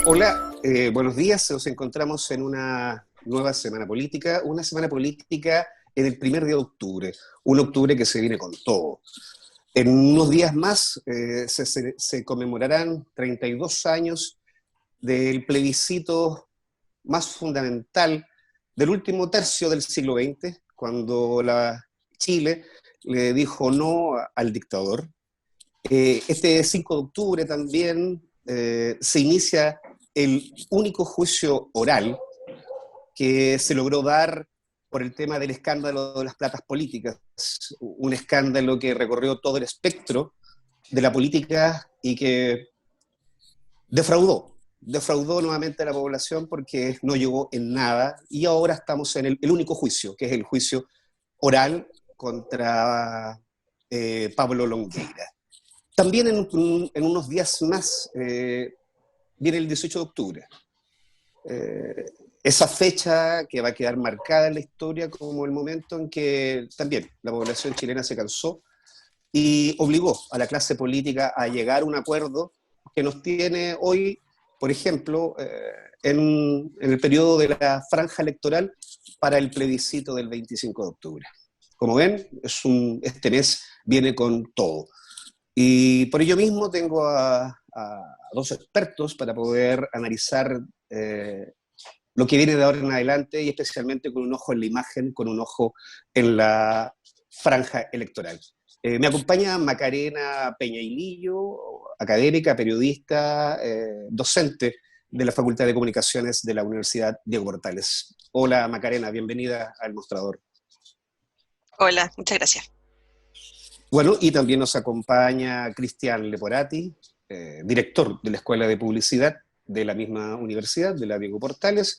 Hola, buenos días. Nos encontramos en una nueva semana política en el primer día de octubre, un octubre que se viene con todo. En unos días más se conmemorarán 32 años del plebiscito más fundamental del último tercio del siglo XX, cuando Chile le dijo no al dictador. Este 5 de octubre también se inicia el único juicio oral que se logró dar por el tema del escándalo de las platas políticas, un escándalo que recorrió todo el espectro de la política y que defraudó nuevamente a la población porque no llegó en nada, y ahora estamos en el único juicio, que es el juicio oral contra Pablo Longueira. También en unos días más viene el 18 de octubre. Eh, Esa fecha que va a quedar marcada en la historia como el momento en que también la población chilena se cansó y obligó a la clase política a llegar a un acuerdo que nos tiene hoy, por ejemplo, en el periodo de la franja electoral para el plebiscito del 25 de octubre. Como ven, este mes viene con todo. Y por ello mismo tengo a dos expertos para poder analizar lo que viene de ahora en adelante, y especialmente con un ojo en la imagen, con un ojo en la franja electoral. Me acompaña Macarena Peñailillo, académica, periodista, docente de la Facultad de Comunicaciones de la Universidad Diego Portales. Hola Macarena, bienvenida al Mostrador. Hola, muchas gracias. Bueno, y también nos acompaña Cristian Leporati, director de la Escuela de Publicidad de la misma universidad, de la Diego Portales,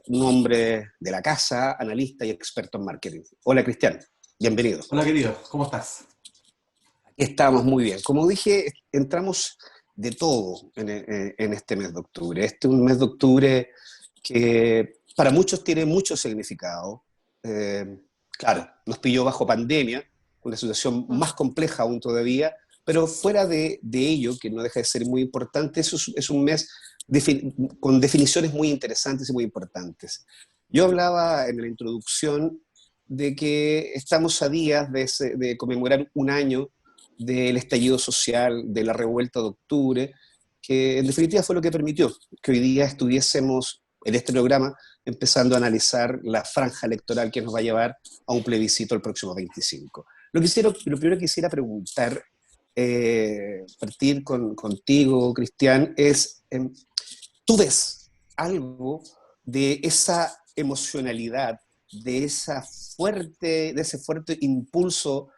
un hombre de la casa, analista y experto en marketing. Hola Cristian, bienvenido. Hola querido, ¿cómo estás? Estamos muy bien. Como dije, entramos de todo en este mes de octubre. Este es un mes de octubre que para muchos tiene mucho significado. Eh, claro, nos pilló bajo pandemia, una situación más compleja aún todavía, pero fuera de ello, que no deja de ser muy importante, es un mes con definiciones muy interesantes y muy importantes. Yo hablaba en la introducción de que estamos a días de conmemorar un año del estallido social, de la revuelta de octubre, que en definitiva fue lo que permitió que hoy día estuviésemos en este programa empezando a analizar la franja electoral que nos va a llevar a un plebiscito el próximo 25. Lo primero que quisiera preguntar, partir contigo, Cristian, es, ¿tú ves algo de esa emocionalidad, de ese fuerte impulso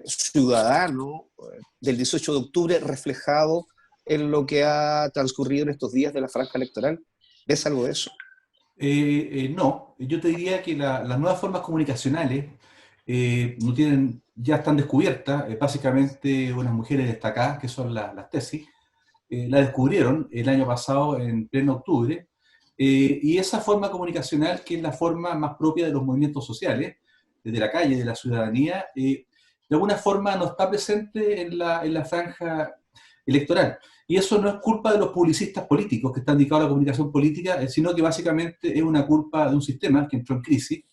ciudadano del 18 de octubre reflejado en lo que ha transcurrido en estos días de la franja electoral? ¿Ves algo de eso? No, yo te diría que las nuevas formas comunicacionales no tienen, ya están descubiertas. Básicamente unas mujeres destacadas, que son las tesis, la descubrieron el año pasado en pleno octubre, y esa forma comunicacional, que es la forma más propia de los movimientos sociales, de la calle, de la ciudadanía, de alguna forma no está presente en la franja electoral. Y eso no es culpa de los publicistas políticos que están dedicados a la comunicación política, sino que básicamente es una culpa de un sistema que entró en crisis,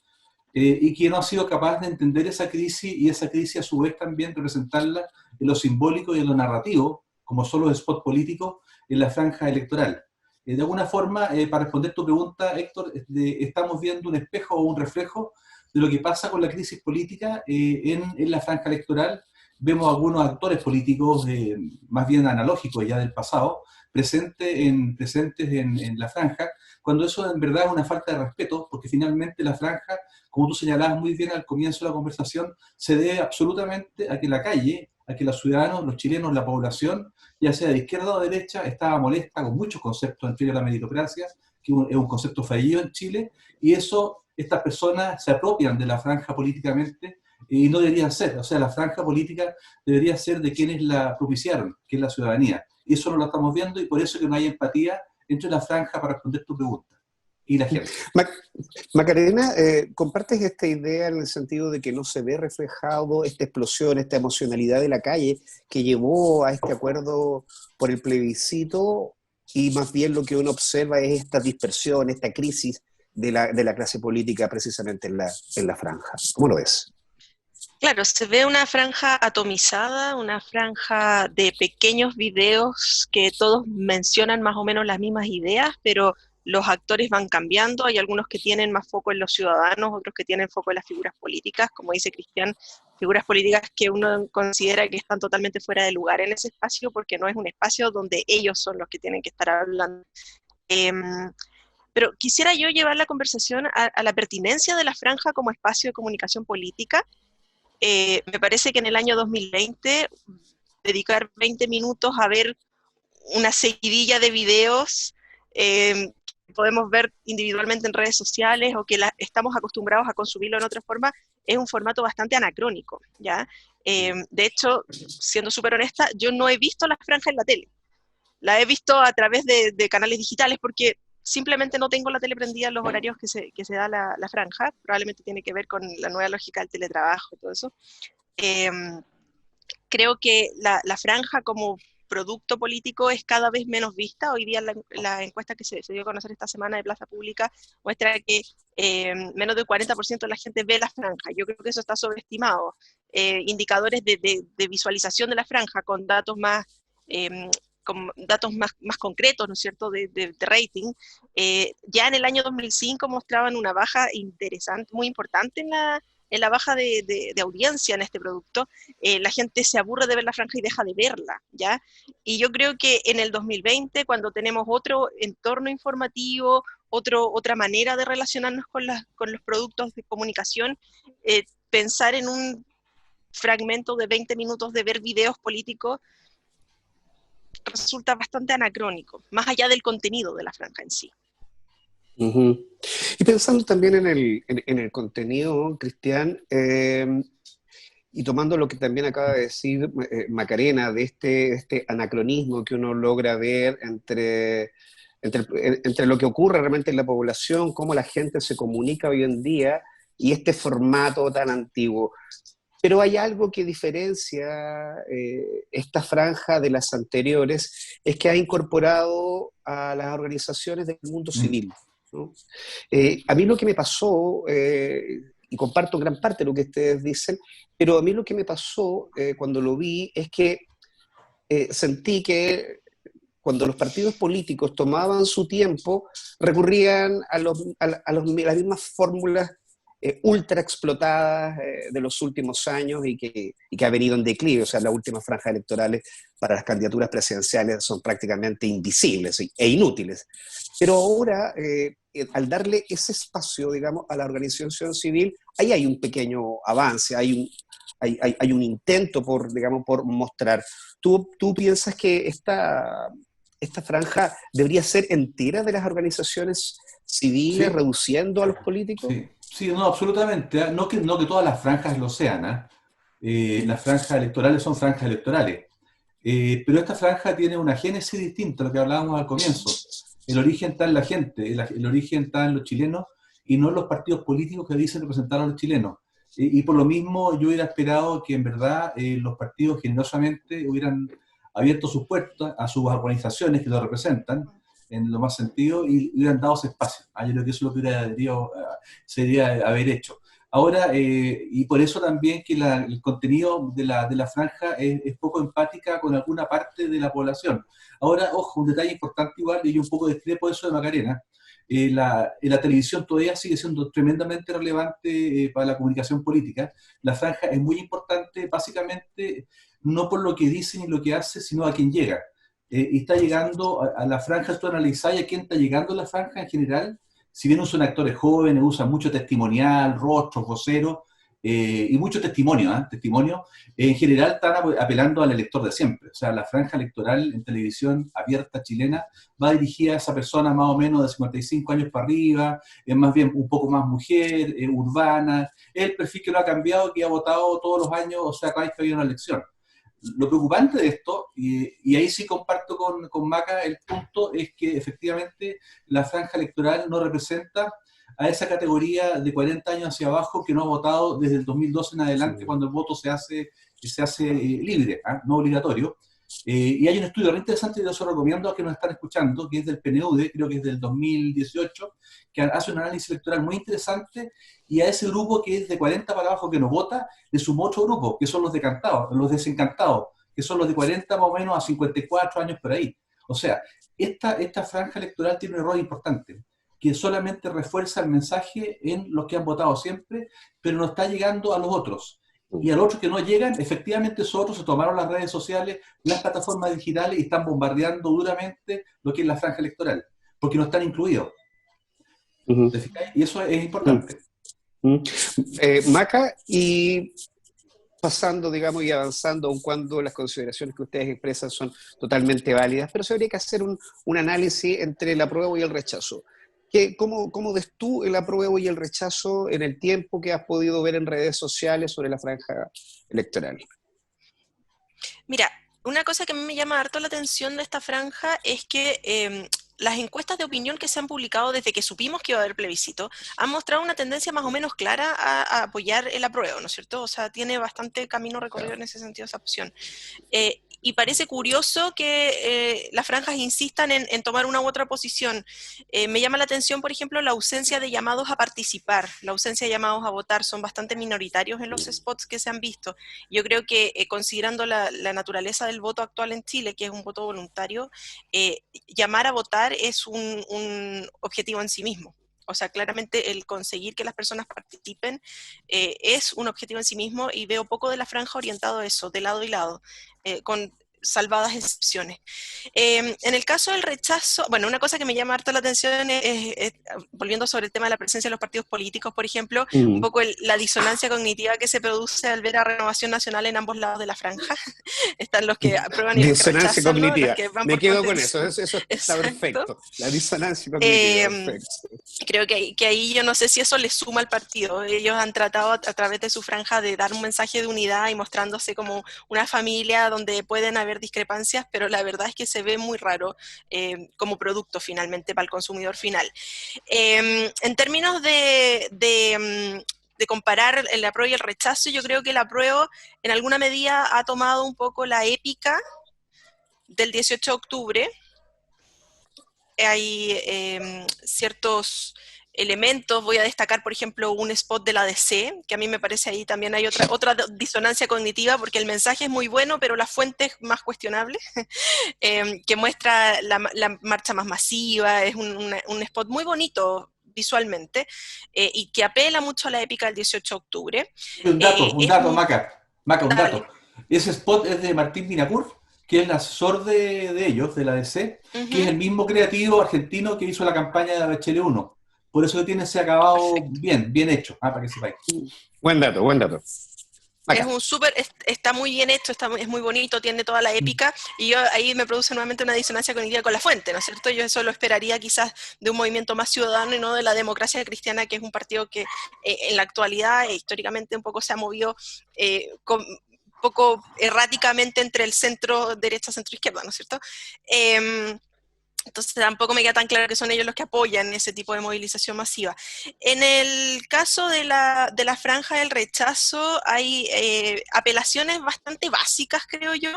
y que no ha sido capaz de entender esa crisis, y esa crisis a su vez también representarla en lo simbólico y en lo narrativo, como son los spots políticos en la franja electoral. De alguna forma, para responder tu pregunta, Héctor, estamos viendo un espejo o un reflejo de lo que pasa con la crisis política en la franja electoral. Vemos algunos actores políticos más bien analógicos ya del pasado, presentes en la franja, cuando eso en verdad es una falta de respeto, porque finalmente la franja, como tú señalabas muy bien al comienzo de la conversación, se debe absolutamente a que la calle, a que los ciudadanos, los chilenos, la población, ya sea de izquierda o de derecha, estaba molesta con muchos conceptos en fin de la meritocracia, que es un concepto fallido en Chile, y eso, estas personas se apropian de la franja políticamente, y no deberían ser. O sea, la franja política debería ser de quienes la propiciaron, que es la ciudadanía. Y eso no lo estamos viendo, y por eso que no hay empatía entre la franja, para responder tu pregunta, y la gente. Macarena, ¿compartes esta idea en el sentido de que no se ve reflejado esta explosión, esta emocionalidad de la calle que llevó a este acuerdo por el plebiscito? y más bien lo que uno observa es esta dispersión, esta crisis de la clase política precisamente en la franja. ¿Cómo lo ves? Claro, se ve una franja atomizada, una franja de pequeños videos que todos mencionan más o menos las mismas ideas, pero los actores van cambiando. Hay algunos que tienen más foco en los ciudadanos, otros que tienen foco en las figuras políticas, como dice Cristian, figuras políticas que uno considera que están totalmente fuera de lugar en ese espacio, porque no es un espacio donde ellos son los que tienen que estar hablando. Pero quisiera yo llevar la conversación a la pertinencia de la franja como espacio de comunicación política. Me parece que en el año 2020 dedicar 20 minutos a ver una seguidilla de videos que podemos ver individualmente en redes sociales o que estamos acostumbrados a consumirlo en otra forma, es un formato bastante anacrónico, ¿ya? De hecho, siendo súper honesta, yo no he visto la franja en la tele. La he visto a través de canales digitales porque simplemente no tengo la tele prendida en los horarios que se da la franja. Probablemente tiene que ver con la nueva lógica del teletrabajo y todo eso. Eh, Creo que la franja como producto político es cada vez menos vista. Hoy día la encuesta que se dio a conocer esta semana de Plaza Pública muestra que menos del 40% de la gente ve la franja. Yo creo que eso está sobreestimado. Indicadores de visualización de la franja con datos más... con datos más concretos, ¿no es cierto?, de rating, ya en el año 2005 mostraban una baja interesante, muy importante en la baja de audiencia en este producto. La gente se aburre de ver la franja y deja de verla, ¿ya? Y yo creo que en el 2020, cuando tenemos otro entorno informativo, otra manera de relacionarnos con los productos de comunicación, pensar en un fragmento de 20 minutos de ver videos políticos resulta bastante anacrónico, más allá del contenido de la franja en sí. Uh-huh. Y pensando también en el contenido, Cristian, y tomando lo que también acaba de decir Macarena, de este anacronismo que uno logra ver entre lo que ocurre realmente en la población, cómo la gente se comunica hoy en día y este formato tan antiguo. Pero hay algo que diferencia esta franja de las anteriores, es que ha incorporado a las organizaciones del mundo civil, ¿no? A mí lo que me pasó, y comparto gran parte de lo que ustedes dicen, pero a mí lo que me pasó cuando lo vi es que sentí que cuando los partidos políticos tomaban su tiempo, recurrían las mismas fórmulas ultra explotadas de los últimos años y que ha venido en declive. O sea, las últimas franjas electorales para las candidaturas presidenciales son prácticamente invisibles e inútiles. Pero ahora, al darle ese espacio, digamos, a la organización civil, ahí hay un pequeño avance, hay un intento por, digamos, por mostrar. ¿Tú piensas que esta franja debería ser entera de las organizaciones civiles, Sí, reduciendo a los políticos? sí, sí, no, absolutamente. ¿Ah? No que todas las franjas lo sean, ¿ah? Las franjas electorales son franjas electorales. Pero esta franja tiene una génesis distinta a lo que hablábamos al comienzo. El origen está en la gente, el origen está en los chilenos y no en los partidos políticos que dicen representar a los chilenos. Y por lo mismo yo hubiera esperado que en verdad los partidos generosamente hubieran abierto sus puertas a sus organizaciones que lo representan en lo más sentido y hubieran dado ese espacio. Yo creo que eso es lo que se debería haber hecho. Ahora, y por eso también que el contenido de la franja es poco empática con alguna parte de la población. Ahora, ojo, un detalle importante igual, y yo un poco discrepo de eso de Macarena, la televisión todavía sigue siendo tremendamente relevante para la comunicación política. La franja es muy importante básicamente no por lo que dice ni lo que hace, sino a quién llega. Y está llegando a la franja, tú analizáis a quién está llegando a la franja en general, si bien usan actores jóvenes, usan mucho testimonial, rostros, voceros, y mucho testimonio, testimonio, en general están apelando al elector de siempre. O sea, la franja electoral en televisión abierta chilena va dirigida a esa persona más o menos de 55 años para arriba, es más bien un poco más mujer, urbana, es el perfil que no ha cambiado, que ha votado todos los años, o sea, cada vez que había una elección. Lo preocupante de esto, y ahí sí comparto con Maca el punto, es que efectivamente la franja electoral no representa a esa categoría de 40 años hacia abajo que no ha votado desde el 2012 en adelante, cuando el voto se hace libre, no obligatorio. Y hay un estudio re interesante, yo se lo recomiendo a que nos están escuchando, que es del PNUD, creo que es del 2018, que hace un análisis electoral muy interesante, y a ese grupo que es de 40 para abajo que no vota, le sumó otro grupo, que son los decantados, los desencantados, que son los de 40 más o menos a 54 años por ahí. O sea, esta franja electoral tiene un error importante, que solamente refuerza el mensaje en los que han votado siempre, pero no está llegando a los otros. Y a los otros que no llegan, efectivamente esos otros se tomaron las redes sociales, las plataformas digitales y están bombardeando duramente lo que es la franja electoral, porque no están incluidos. Ujú. ¿Te fijáis? Y eso es importante. Maca, y pasando, digamos, y avanzando, aun cuando las consideraciones que ustedes expresan son totalmente válidas, pero se habría que hacer un análisis entre el apruebo y el rechazo. ¿Cómo ves tú el apruebo y el rechazo en el tiempo que has podido ver en redes sociales sobre la franja electoral? Mira, una cosa que a mí me llama harto la atención de esta franja es que las encuestas de opinión que se han publicado desde que supimos que iba a haber plebiscito han mostrado una tendencia más o menos clara a apoyar el apruebo, ¿no es cierto? O sea, tiene bastante camino recorrido en ese sentido esa opción. Y parece curioso que las franjas insistan en tomar una u otra posición. Me llama la atención, por ejemplo, la ausencia de llamados a participar, la ausencia de llamados a votar, son bastante minoritarios en los spots que se han visto. Yo creo que considerando la naturaleza del voto actual en Chile, que es un voto voluntario, llamar a votar es un objetivo en sí mismo. O sea, claramente el conseguir que las personas participen es un objetivo en sí mismo, y veo poco de la franja orientado a eso, de lado y lado, con salvadas excepciones. En el caso del rechazo, bueno, una cosa que me llama harto la atención es, volviendo sobre el tema de la presencia de los partidos políticos, por ejemplo, un poco la disonancia cognitiva que se produce al ver a Renovación Nacional en ambos lados de la franja. Están los que aprueban y los que Disonancia rechazan, ¿no? cognitiva. Los que van Me por quedo con contención. eso está Exacto. perfecto. La disonancia cognitiva, perfecto. Creo que ahí yo no sé si eso les suma al partido. Ellos han tratado a través de su franja de dar un mensaje de unidad y mostrándose como una familia donde pueden haber discrepancias, pero la verdad es que se ve muy raro como producto finalmente para el consumidor final. En términos de comparar el apruebo y el rechazo, yo creo que el apruebo en alguna medida ha tomado un poco la épica del 18 de octubre. Hay ciertos elementos, voy a destacar por ejemplo un spot de la DC, que a mí me parece ahí también hay otra disonancia cognitiva, porque el mensaje es muy bueno, pero la fuente es más cuestionable, que muestra la marcha más masiva, es un spot muy bonito visualmente, y que apela mucho a la épica del 18 de octubre. Un dato, Maca, un dato. Ese spot es de Martín Vinapur, que es el asesor de ellos, de la DC, que es el mismo creativo argentino que hizo la campaña de la Bachelet 1. Por eso tiene ese acabado bien hecho, para que sepáis. Buen dato. Acá. Está muy bien hecho, es muy bonito, tiene toda la épica, y yo ahí me produce nuevamente una disonancia cognitiva con la fuente, ¿no es cierto? Yo eso lo esperaría quizás de un movimiento más ciudadano y no de la Democracia Cristiana, que es un partido que en la actualidad históricamente un poco se ha movido un poco erráticamente entre el centro derecha, centro izquierda, ¿no es cierto? Entonces tampoco me queda tan claro que son ellos los que apoyan ese tipo de movilización masiva. En el caso de la franja del rechazo hay apelaciones bastante básicas, creo yo.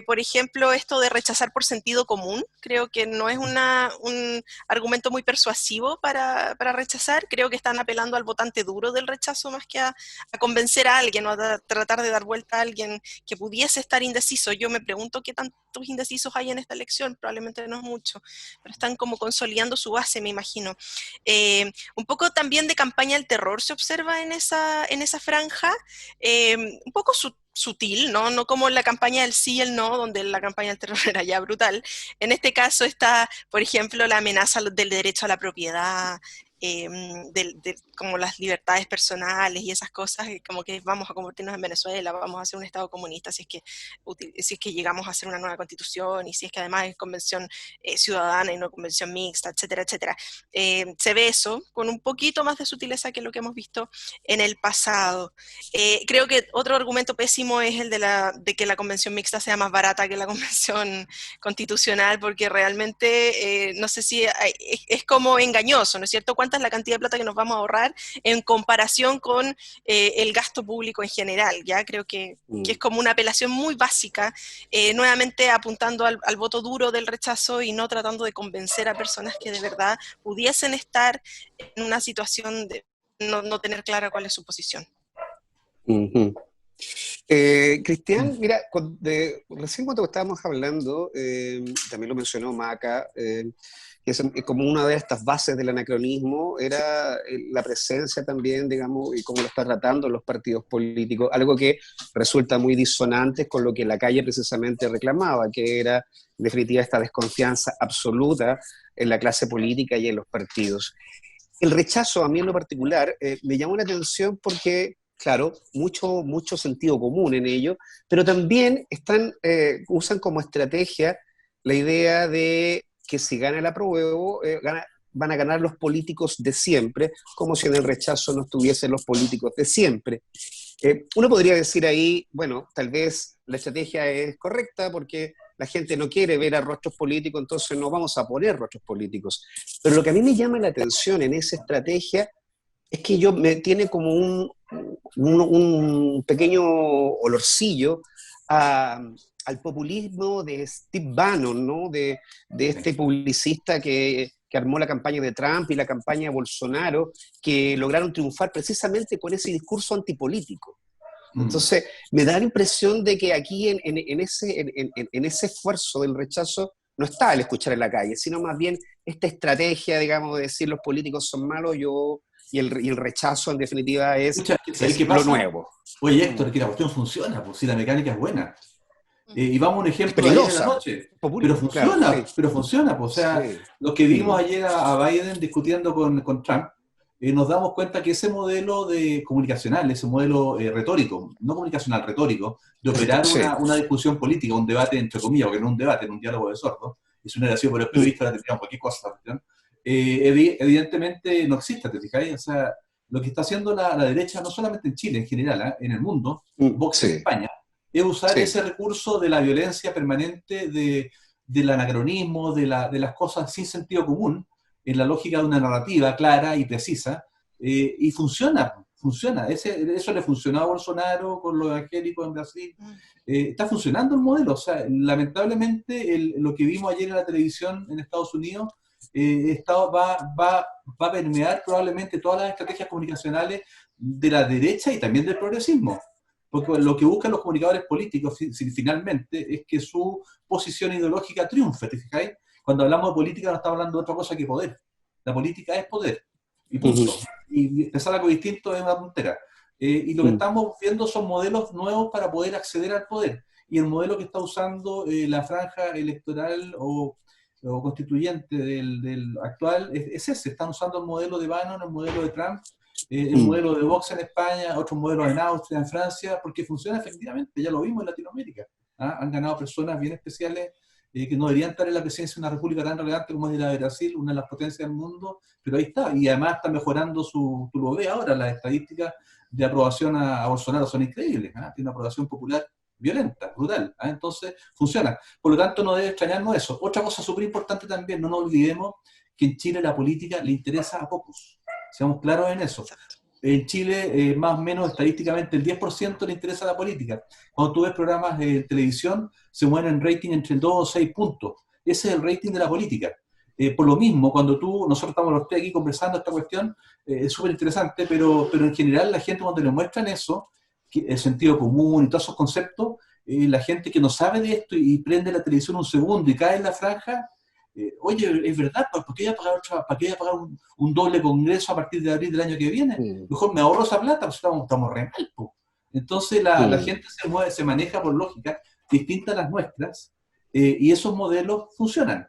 Por ejemplo, esto de rechazar por sentido común, creo que no es un argumento muy persuasivo para rechazar. Creo que están apelando al votante duro del rechazo más que a convencer a alguien o a tratar de dar vuelta a alguien que pudiese estar indeciso. Yo me pregunto qué tantos indecisos hay en esta elección, probablemente no es mucho, pero están como consolidando su base, me imagino. Un poco también de campaña del terror se observa en esa franja, un poco sutil, ¿no? No como en la campaña del sí y el no, donde la campaña del terror era ya brutal. En este caso está, por ejemplo, la amenaza del derecho a la propiedad, como las libertades personales y esas cosas, como que vamos a convertirnos en Venezuela, vamos a hacer un Estado comunista si es que llegamos a hacer una nueva constitución, y si es que además es convención ciudadana y no convención mixta, etcétera, etcétera. Se ve eso con un poquito más de sutileza que lo que hemos visto en el pasado. Creo que otro argumento pésimo es el de que la convención mixta sea más barata que la convención constitucional, porque realmente no sé si es como engañoso, ¿no es cierto? ¿Cuánto tanta es la cantidad de plata que nos vamos a ahorrar en comparación con el gasto público en general. Ya creo que es como una apelación muy básica, nuevamente apuntando al voto duro del rechazo y no tratando de convencer a personas que de verdad pudiesen estar en una situación de no tener clara cuál es su posición. Uh-huh. Cristian, mira, recién cuando estábamos hablando, también lo mencionó Maca, que es como una de estas bases del anacronismo, era la presencia también, digamos, y cómo lo está tratando los partidos políticos, algo que resulta muy disonante con lo que la calle precisamente reclamaba, que era, en definitiva, esta desconfianza absoluta en la clase política y en los partidos. El rechazo, a mí en lo particular, me llamó la atención porque, claro, mucho sentido común en ello, pero también usan como estrategia la idea de que si gana el apruebo, van a ganar los políticos de siempre, como si en el rechazo no estuviesen los políticos de siempre. Uno podría decir ahí, bueno, tal vez la estrategia es correcta porque la gente no quiere ver a rostros políticos, entonces no vamos a poner rostros políticos. Pero lo que a mí me llama la atención en esa estrategia es que me tiene como un pequeño olorcillo al populismo de Steve Bannon, ¿no? De este publicista que armó la campaña de Trump y la campaña de Bolsonaro, que lograron triunfar precisamente con ese discurso antipolítico. Entonces, me da la impresión de que aquí en ese esfuerzo del rechazo no está el escuchar en la calle, sino más bien esta estrategia, digamos, de decir los políticos son malos, y el rechazo en definitiva es lo nuevo. Oye, Héctor, que la cuestión funciona, pues si la mecánica es buena. Y vamos a un ejemplo de ayer en la noche. Pero funciona, claro, sí. pero funciona. Pues, o sea, lo que vimos ayer a Biden discutiendo con Trump, nos damos cuenta que ese modelo comunicacional, ese modelo retórico, no comunicacional, retórico, de operar una discusión política, un debate entre comillas, porque no un debate, en un diálogo de sordos, es una relación por el periodista, la tendríamos cualquier cosa, evidentemente no existe, ¿te fijáis? O sea, lo que está haciendo la derecha, no solamente en Chile, en general, en el mundo, Vox en España, es usar ese recurso de la violencia permanente, del anacronismo, de las cosas sin sentido común, en la lógica de una narrativa clara y precisa, y funciona. Eso le funcionó a Bolsonaro con los evangélicos en Brasil. Está funcionando el modelo. O sea, lamentablemente lo que vimos ayer en la televisión en Estados Unidos va a permear probablemente todas las estrategias comunicacionales de la derecha y también del progresismo. Porque lo que buscan los comunicadores políticos finalmente es que su posición ideológica triunfe, ¿te fijáis? Cuando hablamos de política no estamos hablando de otra cosa que poder. La política es poder. Y punto. Y pensar algo distinto es una tontera. Y lo que estamos viendo son modelos nuevos para poder acceder al poder. Y el modelo que está usando la franja electoral o constituyente del actual es ese. Están usando el modelo de Bannon, el modelo de Trump, el modelo de Vox en España, otros modelos en Austria, en Francia, porque funciona efectivamente. Ya lo vimos en Latinoamérica. Han ganado personas bien especiales que no deberían estar en la presidencia de una república tan relevante como es la de Brasil, una de las potencias del mundo, pero ahí está, y además está mejorando tú lo ves ahora, las estadísticas de aprobación a Bolsonaro son increíbles, tiene una aprobación popular violenta, brutal, entonces funciona. Por lo tanto, no debe extrañarnos eso. Otra cosa súper importante también, no nos olvidemos que en Chile la política le interesa a pocos, seamos claros en eso. En Chile, más o menos estadísticamente, el 10% le interesa la política. Cuando tú ves programas de televisión, se mueven en rating entre 2 o 6 puntos. Ese es el rating de la política. Por lo mismo, cuando nosotros estamos los tres aquí conversando esta cuestión, es súper interesante, pero en general la gente cuando le muestran eso, el sentido común y todos esos conceptos, la gente que no sabe de esto y prende la televisión un segundo y cae en la franja, oye, es verdad, ¿para qué voy a pagar un doble congreso a partir de abril del año que viene? Mejor me ahorro esa plata, pues estamos re mal, po. Entonces la gente se maneja por lógica distinta a las nuestras, y esos modelos funcionan.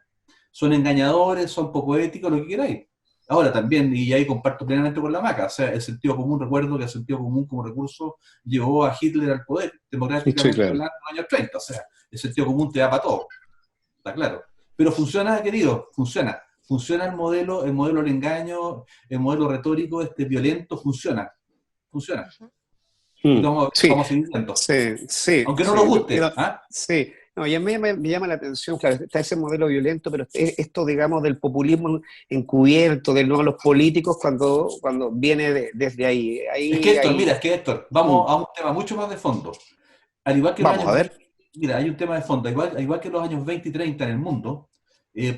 Son engañadores, son poco éticos, lo que queráis. Ahora también, y ahí comparto plenamente con la Maca, o sea, el sentido común, recuerdo que el sentido común como recurso llevó a Hitler al poder, democráticamente hablando, en los años 30, o sea, el sentido común te da para todo, está claro. Pero funciona, querido, funciona. Funciona el modelo del engaño, el modelo retórico, violento, funciona. Funciona. Vamos a seguir viendo. Sí, aunque no nos guste. Sí, No, y a mí me llama la atención, claro, está ese modelo violento, pero esto, digamos, del populismo encubierto, del no a los políticos, cuando viene desde ahí. Es que Ahí, Héctor, mira, ahí. es que Héctor, Mm. vamos a un tema mucho más de fondo. Al igual que en los Vamos años a 20, ver. mira, hay un tema de fondo, al igual que en los años 20 y 30 en el mundo,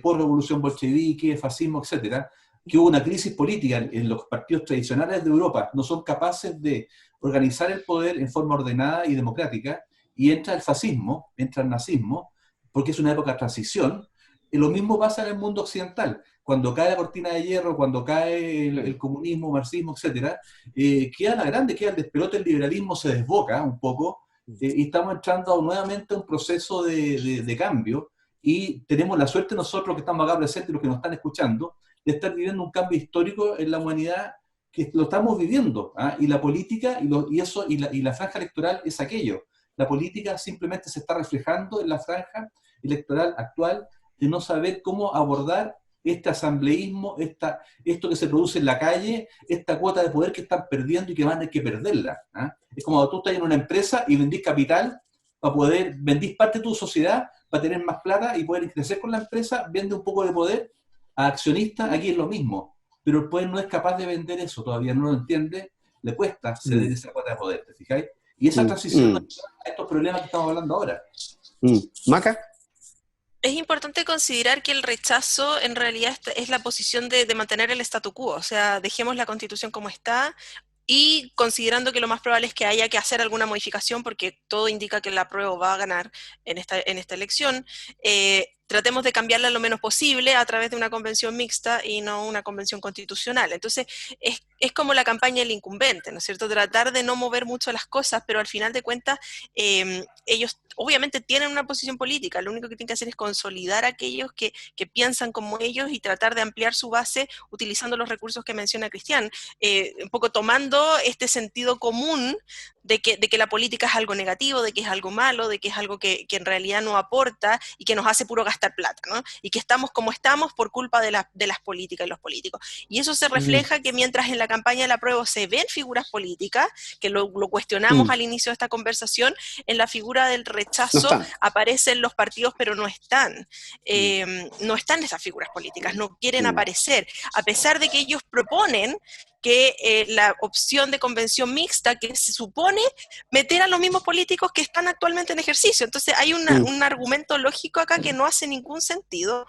por revolución bolchevique, fascismo, etcétera, que hubo una crisis política en los partidos tradicionales de Europa, no son capaces de organizar el poder en forma ordenada y democrática, y entra el fascismo, entra el nazismo, porque es una época de transición, y lo mismo pasa en el mundo occidental. Cuando cae la cortina de hierro, cuando cae el comunismo, marxismo, etcétera, queda la grande, queda el despelote, el liberalismo se desboca un poco, y estamos entrando nuevamente a un proceso de cambio, y tenemos la suerte nosotros que estamos acá presentes y los que nos están escuchando, de estar viviendo un cambio histórico en la humanidad que lo estamos viviendo, ¿ah? Y la política y la franja electoral es aquello. La política simplemente se está reflejando en la franja electoral actual de no saber cómo abordar este asambleísmo, esto que se produce en la calle, esta cuota de poder que están perdiendo y que van a tener que perderla. ¿Ah? Es como cuando tú estás en una empresa y vendís capital vendís parte de tu sociedad para tener más plata y poder crecer con la empresa, vende un poco de poder a accionistas, aquí es lo mismo. Pero el poder no es capaz de vender eso, todavía no lo entiende, le cuesta ceder esa cuota de poder, ¿te fijáis? Y esa transición nos lleva a estos problemas que estamos hablando ahora. ¿Maca? Es importante considerar que el rechazo en realidad es la posición de mantener el statu quo, o sea, dejemos la Constitución como está, y considerando que lo más probable es que haya que hacer alguna modificación, porque todo indica que el apruebo va a ganar en esta elección, tratemos de cambiarla lo menos posible a través de una convención mixta y no una convención constitucional. Entonces, es como la campaña del incumbente, ¿no es cierto? Tratar de no mover mucho las cosas, pero al final de cuentas, ellos obviamente tienen una posición política, lo único que tienen que hacer es consolidar a aquellos que piensan como ellos y tratar de ampliar su base utilizando los recursos que menciona Cristian, un poco tomando este sentido común de que la política es algo negativo, de que es algo malo, de que es algo que en realidad no aporta y que nos hace puro gastar plata, ¿no? Y que estamos como estamos por culpa de las políticas y los políticos. Y eso se refleja que mientras en la campaña del apruebo se ven figuras políticas, que lo cuestionamos al inicio de esta conversación, en la figura del No rechazo están. aparecen los partidos, pero no están. No están esas figuras políticas, no quieren aparecer, a pesar de que ellos proponen que la opción de convención mixta, que se supone meter a los mismos políticos que están actualmente en ejercicio. Entonces hay un argumento lógico acá que no hace ningún sentido.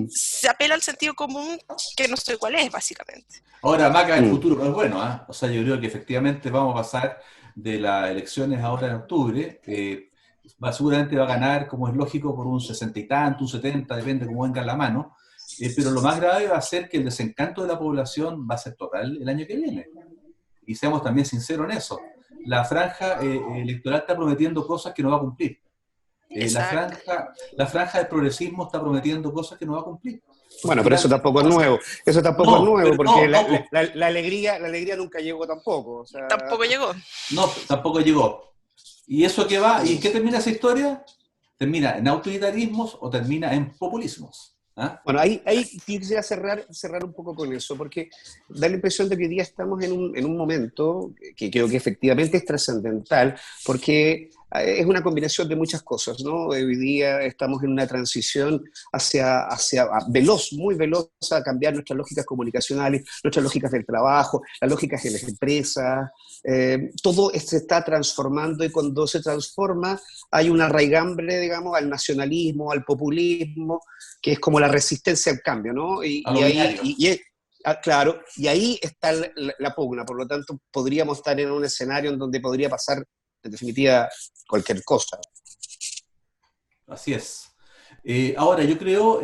Se apela al sentido común, que no sé cuál es, básicamente. Ahora, Maca, el futuro no es bueno, ¿ah? O sea, yo creo que efectivamente vamos a pasar de las elecciones ahora en octubre, seguramente va a ganar, como es lógico, por un 60 y tanto, un 70, depende cómo venga la mano, pero lo más grave va a ser que el desencanto de la población va a ser total el año que viene. Y seamos también sinceros en eso. La franja electoral está prometiendo cosas que no va a cumplir. La franja del progresismo está prometiendo cosas que no va a cumplir. Bueno, pero eso tampoco es nuevo. Eso tampoco es nuevo, porque la alegría nunca llegó tampoco. O sea... Tampoco llegó. No, tampoco llegó. ¿Y eso qué va? ¿Y en qué termina esa historia? ¿Termina en autoritarismos o termina en populismos? ¿Ah? Bueno, ahí quisiera cerrar un poco con eso, porque da la impresión de que hoy día estamos en un momento que creo que efectivamente es trascendental, porque es una combinación de muchas cosas, ¿no? Hoy día estamos en una transición hacia veloz, muy veloz, a cambiar nuestras lógicas comunicacionales, nuestras lógicas del trabajo, las lógicas de las empresas, todo se está transformando, y cuando se transforma hay una raigambre, digamos, al nacionalismo, al populismo, que es como la resistencia al cambio, ¿no? Claro, y ahí está la pugna, por lo tanto podríamos estar en un escenario en donde podría pasar, en definitiva, cualquier cosa. Así es. Ahora, yo creo,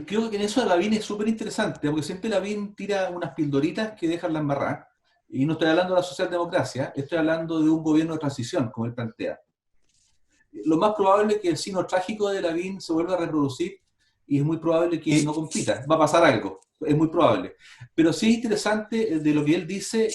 creo que en eso de Lavín es súper interesante, porque siempre Lavín tira unas pildoritas que dejan la embarrada, y no estoy hablando de la socialdemocracia, estoy hablando de un gobierno de transición, como él plantea. Lo más probable es que el signo trágico de Lavín se vuelva a reproducir, y es muy probable que no compita, va a pasar algo, es muy probable. Pero sí es interesante de lo que él dice,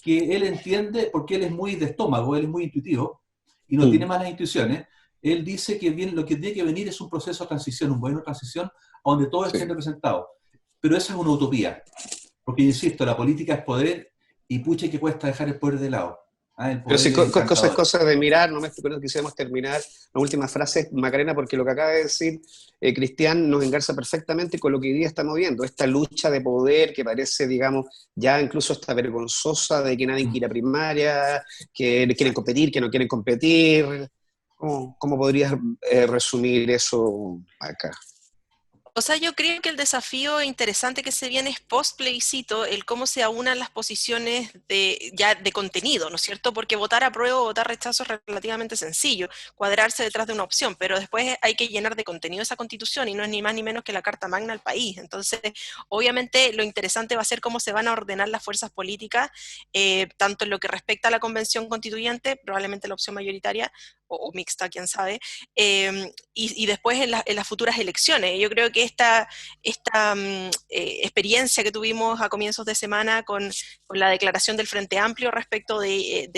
que él entiende, porque él es muy de estómago, él es muy intuitivo, y no tiene malas intuiciones. Él dice que lo que tiene que venir es un proceso de transición, un gobierno de transición, donde todos estén representados. Pero esa es una utopía, porque, insisto, la política es poder, y pucha que cuesta dejar el poder de lado. El Pero poder sí, es encantador. cosas de mirar, no me estoy quisiéramos terminar la última frase, Macarena, porque lo que acaba de decir Cristian nos engarza perfectamente con lo que hoy día estamos viendo, esta lucha de poder que parece, digamos, ya incluso hasta vergonzosa de que nadie quiere ir a primaria, que quieren competir, que no quieren competir. ¿Cómo podrías resumir eso acá? O sea, yo creo que el desafío interesante que se viene es post plebiscito, el cómo se aunan las posiciones ya de contenido, ¿no es cierto? Porque votar apruebo o votar rechazo es relativamente sencillo, cuadrarse detrás de una opción, pero después hay que llenar de contenido esa constitución y no es ni más ni menos que la carta magna al país. Entonces, obviamente lo interesante va a ser cómo se van a ordenar las fuerzas políticas, tanto en lo que respecta a la convención constituyente, probablemente la opción mayoritaria, o mixta, quién sabe, y después en las futuras elecciones. Yo creo que esta experiencia que tuvimos a comienzos de semana con la declaración del Frente Amplio respecto de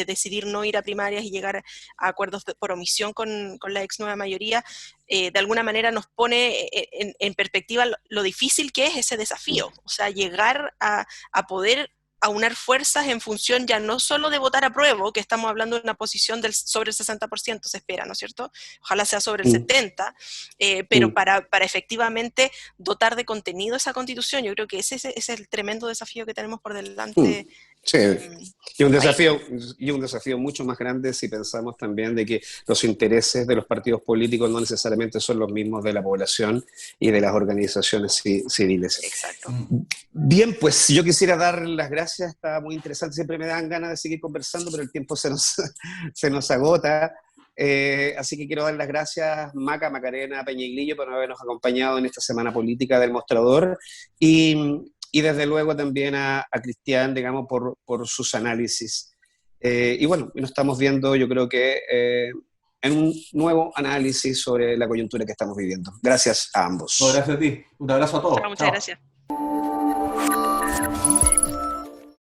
decidir no ir a primarias y llegar a acuerdos por omisión con la ex nueva mayoría, de alguna manera nos pone en perspectiva lo difícil que es ese desafío, o sea, llegar a poder aunar fuerzas en función ya no solo de votar apruebo, que estamos hablando de una posición sobre el 60% se espera, ¿no es cierto? Ojalá sea sobre el 70%, pero para efectivamente dotar de contenido esa constitución, yo creo que ese es el tremendo desafío que tenemos por delante. Sí, País. y un desafío mucho más grande si pensamos también de que los intereses de los partidos políticos no necesariamente son los mismos de la población y de las organizaciones civiles. Exacto. Bien, pues yo quisiera dar las gracias, está muy interesante, siempre me dan ganas de seguir conversando, pero el tiempo se nos agota. Así que quiero dar las gracias Macarena Peñaglillo por habernos acompañado en esta semana política del Mostrador y desde luego también a Cristian, digamos, por sus análisis. Y bueno, nos estamos viendo, yo creo que en un nuevo análisis sobre la coyuntura que estamos viviendo. Gracias a ambos. No, gracias a ti. Un abrazo a Chao, todos. muchas Chao. gracias.